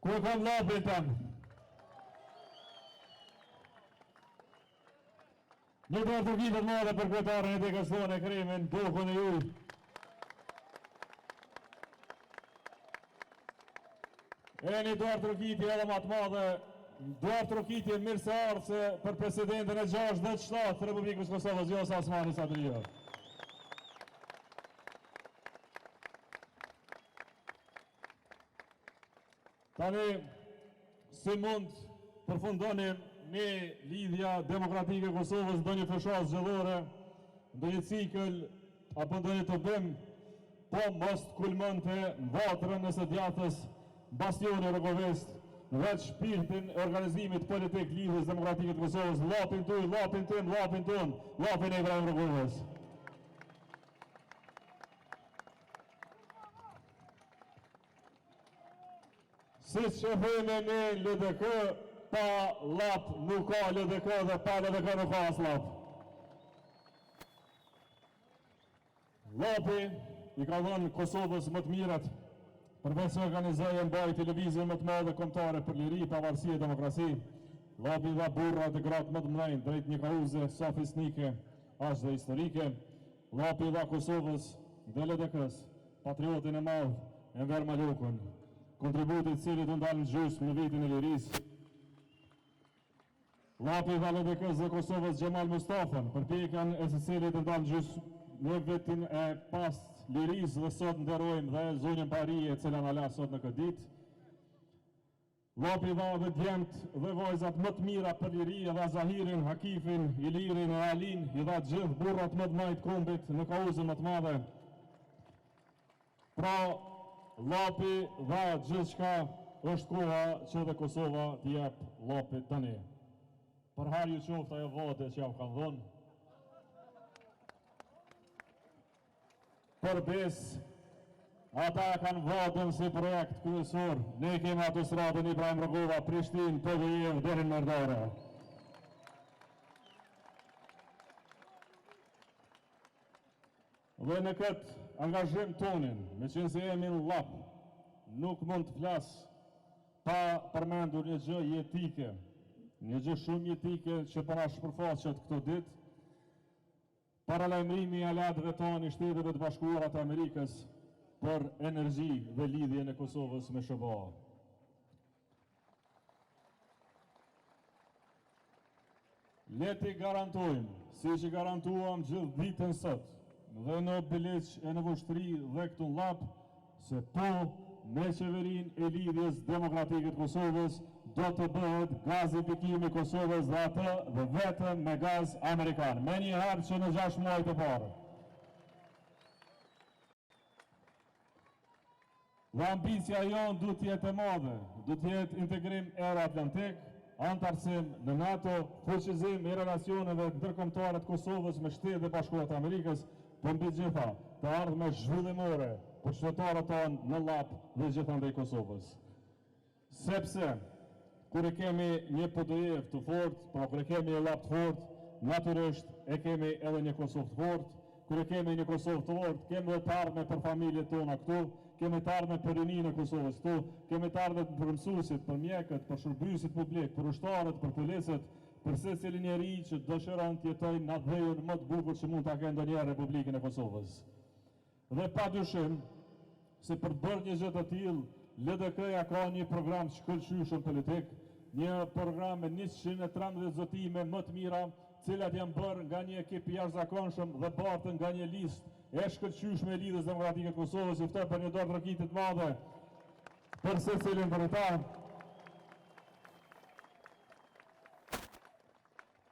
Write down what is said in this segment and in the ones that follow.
Ku e kam lapin tem? Një dorë të gjithët madhe për kryetarën e delegacionit e Krimin, Dukun e juj. E një dorë të rëkitje edhe matë madhe, dorë të rëkitje mirë se ardhse për presidentin e 67 të Republikës Kosovës, Vjosa Osmani Sadrija. Tani, si mund përfundonim një lidhja demokratike Kosovës, do një fëshas gjellore, do një cikël, apo do një të bim, po mos të kulmonte në vatrën nësë djatës bastioni Rogovest, në veç shpirtin e organizimit politik lidhjes demokratike të Kosovës, lapin tuj, lapin tim, lapin ton, lapin e Ibrahim Rogovest. Si që theme në LDK, pa lap nuk ka LDK dhe pa LDK nuk ka as lap. Lapi i ka dhënë Kosovës më të mirat, përveç se organizojë mbaj televizën më të madhe kombëtare për liri, pavarësi e demokrasi. Lapi dha burra të gratë më të mëdhenj drejt një kauze sa fisnike, as dhe historike. Lapi dha Kosovës dhe LDK-s, patriotin e madh Enver Malukun, kontributit cilit u ndalë në gjysmë në vitin e lirisë. Lapi dha LDK-s dhe Kosovës Gjemal Mustafën, përpjekjen e së cilit u ndalë në gjysmë në vitin e pas lirisë dhe sot nderojmë dhe zonjën Parije e cila na la sot në këtë ditë. Lapi dha dhe djemt dhe vojzat më të mira për liri, dha Zahirin, Hakifin, Ilirin e Alin, i dha gjithë burrat më të majtë kombit në kauzën më të madhe. Pra, Lapi dha gjithë shka, është koha që dhe Kosova t'i jep Lapit tani. Për har ju qoftë ajo vate që ja u kanë dhënë. Për besë, ata kanë vatën si projekt kryesor. Ne kemi autostradën Ibrahim Rogova, Prishtinë, Povejev, deri në Merdare. Dhe në këtë angazhim tonin, me qenë se jemi në lap, nuk mund të flasë pa përmendur një gjë jetike, një gjë shumë jetike që para shpërfaqet këto ditë, paralajmërimi i alatëve tonë i Shteteve të Bashkuara të Amerikës për energji dhe lidhjen e Kosovës me SBA. Le t'i garantojmë, si që garantuam gjithë ditën sot, dhe në Biliq e në Vushtri dhe këtu në Lap, se po me qeverin e lidhjes demokratike të Kosovës do të bëhet gazifikimi Kosovës dhe atë dhe vetëm me gaz Amerikan. Me një herë që në 6 muaj të parë. Dhe ambicia jonë du t'jetë e madhe, du t'jetë integrim Euro-Atlantik, antarësim në NATO, fuqizim i relacioneve ndërkombëtare të Kosovës me Shtetet e Bashkuara të Amerikës, për mbi gjitha të ardhme zhvillimore për qytetarët tonë në Lap dhe gjithandej Kosovës. Sepse, kur e kemi një PDF të fort, pra kur e kemi një Lap të fort, natyrisht e kemi edhe një Kosovë të fort. Kur e kemi një Kosovë të fort, kemi dhe të ardhme për familjet tona këtu, kemi të ardhme për rininë e Kosovës këtu, kemi të ardhme për mësuesit, për mjekët, për shërbysit publik, për ushtarët, për policët, për secili njeri që dëshiron të jetojë në dhejën më të bukur që mund ta kenë ndonjëherë Republikën e Kosovës. Dhe padyshim se për të bërë një gjë të tillë, LDK-ja ka një program shkëlqyeshëm politik, një program me 113 zotime më të mira, cilat janë bërë nga një ekip i jashtëzakonshëm dhe bartën nga një listë e shkëlqyeshme e lidhjes demokratike të Kosovës. Ju ftoj për një dorë rëkitit të madhe për secilin prej ta.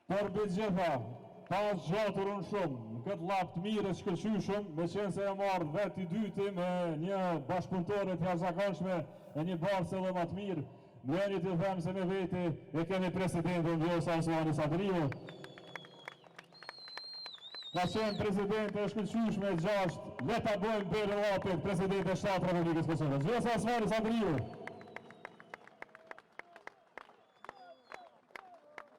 Por mbi të gjitha, pas gjatur unë shumë, në këtë lap të mirë e shkëlqyeshëm, me qenë se e marrë vetë i dyti me një bashkëpunëtore të jashtëzakonshme e një barse dhe më të mirë, mëni të them se me veti e kemi presidentin Vjosa Osmani Sadriju. Ka qenë presidente e shkëlqyeshme e 6, le ta bëjmë deri Lapit, presidente e 7 Republikës Kosovës. Vjosa Osmani Sadriju.